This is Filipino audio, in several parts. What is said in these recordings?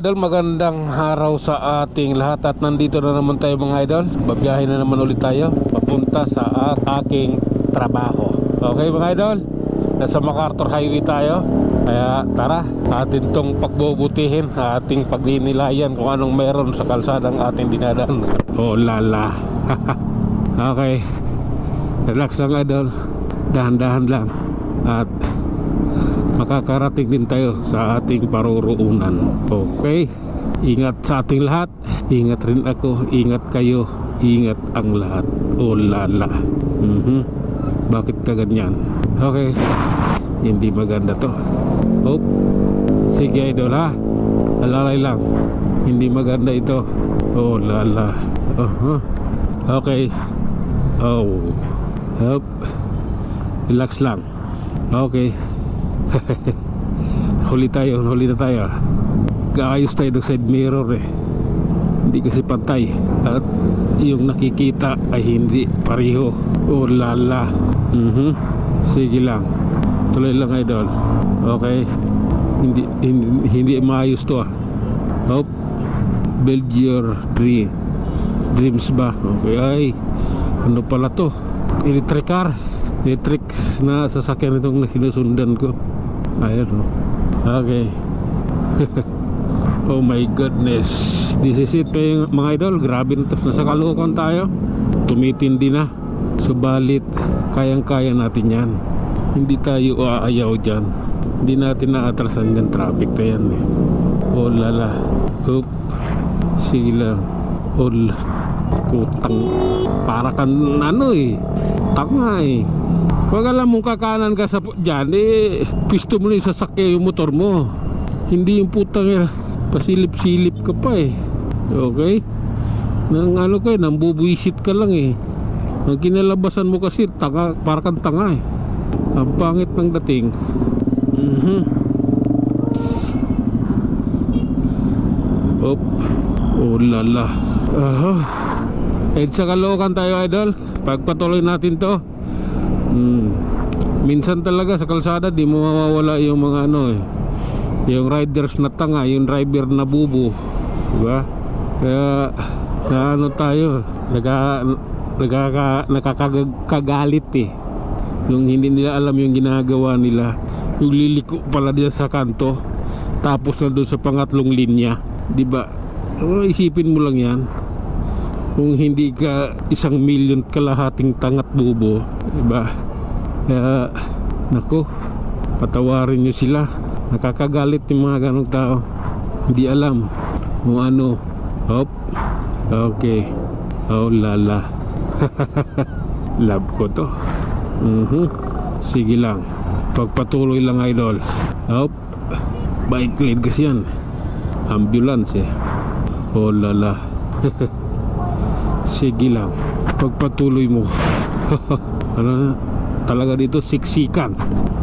idol, magandang araw sa ating lahat at nandito na naman tayo mga idol. Babiyahin na naman ulit tayo papunta sa aking trabaho. Okay mga idol, nasa MacArthur Highway tayo. Kaya tara, atin tong pagbubutihin, ating pagninilayan kung anong meron sa kalsadang ating dinadaan. Oh lala. Okay, relax lang idol, dahan-dahan lang at makakarating din tayo sa ating paruroonan. Okay, ingat sa ating lahat, ingat rin ako, ingat kayo, ingat ang lahat. Oh lala. Bakit ka ganyan? Okay, hindi maganda to. Oh, sige idol ha, alalay lang, hindi maganda ito. Oh lala. Okay. Oh, hop, relax lang. Okay. huli na tayo. Kaayos tayo ng side mirror eh. Hindi kasi pantay at yung nakikita ay hindi pareho. Oh lala. Sige lang, tuloy lang idol. Okay, hindi maayos to ah. Hop, build your dreams ba? Okay, ay ano pala to? Electric car, electric na sasakyan itong sinusundan ko. Ayun oh. Okay. Oh my goodness, this is it mga idol. Grabe na to, nasa Caloocan tayo. Tumitindi na, subalit kayang-kaya natin yan. Hindi tayo aayaw dyan. Hindi natin naatrasan yung traffic na yan eh. Oh lala. Oop, sige lang. Oh putang, para kang ano eh, tanga eh. Huwag alam mong kakanan ka sa dyan eh, pisto mo na yung sasakya yung motor mo. Hindi yung putang pasilip-silip ka pa eh. Okay, nang ano ka eh, nang bubuisit ka lang eh. Ang kinalabasan mo kasi tanga, para kang tanga eh. Ang pangit ng dating. Op. Oh lala. Sa Caloocan tayo idol. Pagpatuloy natin to. Minsan talaga sa kalsada di mo mawawala yung mga ano eh, yung riders na tanga, yung driver na bubo, diba? Kaya na ano tayo, nakakagalit eh. Yung hindi nila alam yung ginagawa nila, yung liliko pala diyan sa kanto tapos na doon sa pangatlong linya, diba? Isipin mo lang yan, kung hindi ka 1,000,000 kalahating tangat bubo, diba? Kaya naku, patawarin nyo sila. Nakakagalit yung mga ganong tao, hindi alam kung ano. Hop. Okay. Oh lala. Love ko to. Sige lang, pagpatuloy lang idol. Hop. Bike lane kasi yan, ambulance eh. Oh lala. Sige lang, pagpatuloy mo. Ano na? Talaga dito siksikan,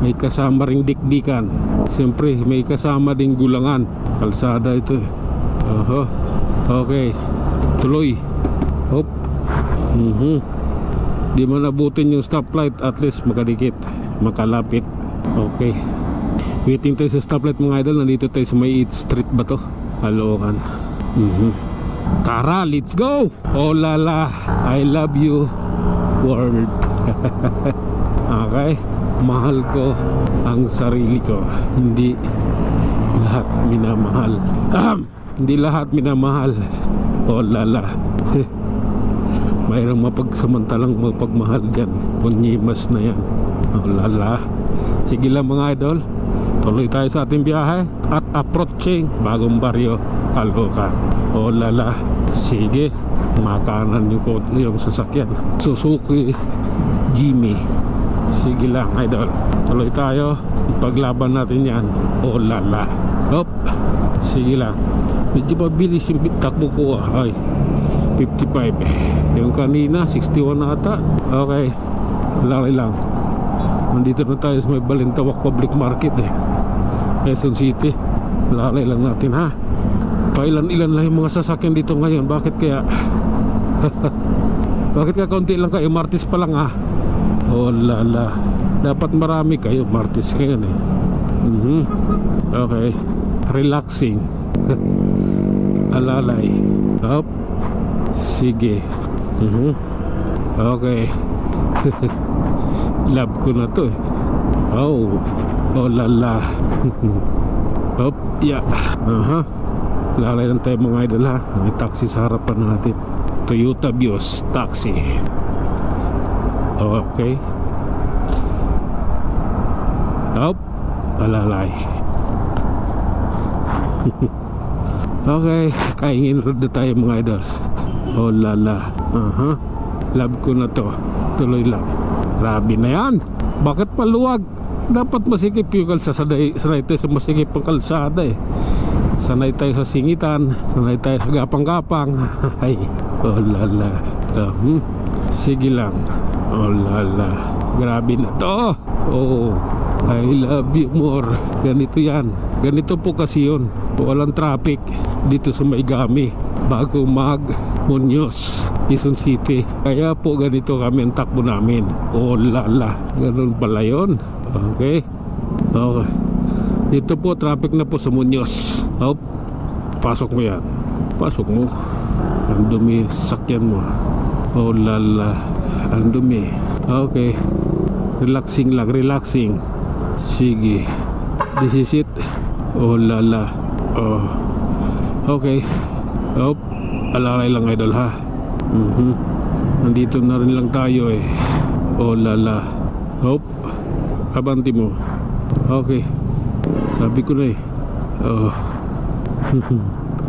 may kasama ring dikdikan. Siyempre may kasama ding gulangan. Kalsada ito eh. Okay, tuloy. Hop. Di man abutin yung stoplight, at least makadikit, makalapit. Okay, waiting tayo sa stoplight mga idol. Nandito tayo sa may 8th Street ba to? Caloocan. Tara, let's go. Oh lala, I love you world. Okay, mahal ko ang sarili ko. Hindi lahat minamahal. Hindi lahat minamahal. Oh lala. Mayroong mapagsamantalang mapagmahal dyan. Punyimas na yan. Oh lala. Sige lang mga idol, tuloy tayo sa ating biyahe at approaching bagong baryo, Caloocan. Oh lala. Sige, makanan yung sasakyan Suzuki Jimmy. Sige lang idol, tuloy tayo, ipaglaban natin yan. Oh lala. Hop. Sige lang, medyo mabilis yung takbo ko ah. Ay, 55 yung kanina 61 na ata. Okay, lari lang. Nandito na tayo sa may Balintawak Public Market eh, Quezon City. Lari lang natin ha. Pailan-ilan lang yung mga sasakyan dito ngayon. Bakit kaya? Bakit kaya kaunti lang kayo? Martes pa lang ha. Oh lala, dapat marami kayo, Martes ngayon eh. Okay, relaxing. Alalay. Up. Sige. Okay. Love ko na to eh. Oh. Oh lala. Up. Yeah. Lalay lang tayo mga idol ha. May taxi sa harapan natin. Toyota Vios taxi. Okay. Up. Alalay. Okay. Kaingin road na tayo mga idol. Oh lala. Love ko na to. Tuloy lang. Grabe na yan. Bakit paluwag? Dapat masikip yung kalsada. Sanay tayo sa masikip ang kalsada eh. Sanay tayo sa singitan. Sanay tayo sa gapang-gapang. Ay. Oh lala. Sige lang. Oh lala. Grabe na to. Oh. I love you more. Ganito yan. Ganito po kasi yun. Walang traffic dito sa Maygami bago mag Muñoz, Quezon City. Kaya po ganito kami ang takbo namin. Oh lala. Ganun pala yun. Okay. Okay. Dito po traffic na po sa Muñoz. Hop. Pasok mo yan. Pasok mo. Ang dumi sakyan mo. Oh lala. Ang dumi. Okay. Relaxing lang. Relaxing. Sige. This is it. Oh lala. Oh. Okay. Hop. Alalay lang idol ha. Nandito na rin lang tayo eh. Oh lala. Hop. Abanti mo. Okay. Sabi ko na eh. Oh.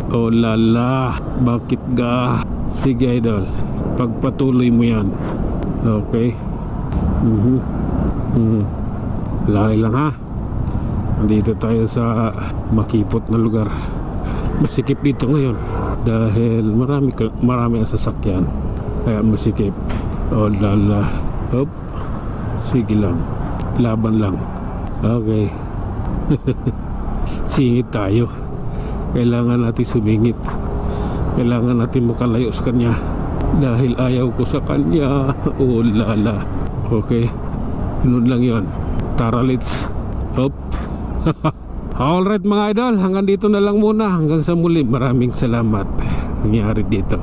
Oh lala. Bakit ga? Sige idol. Pagpatuloy mo yan. Okay. Lalay lang ha. Nandito tayo sa makipot na lugar. Masikip dito ngayon dahil marami ang sasakyan, kaya masikip. Oh lala. Hop. Sige lang. Laban lang. Okay. Singit tayo. Kailangan natin sumingit. Kailangan natin makalayo sa kanya dahil ayaw ko sa kanya. Oh lala. Okay. Yun lang yun. Tara, let's. Hop. Alright mga idol, hanggang dito na lang muna. Hanggang sa muli, maraming salamat nangyari dito.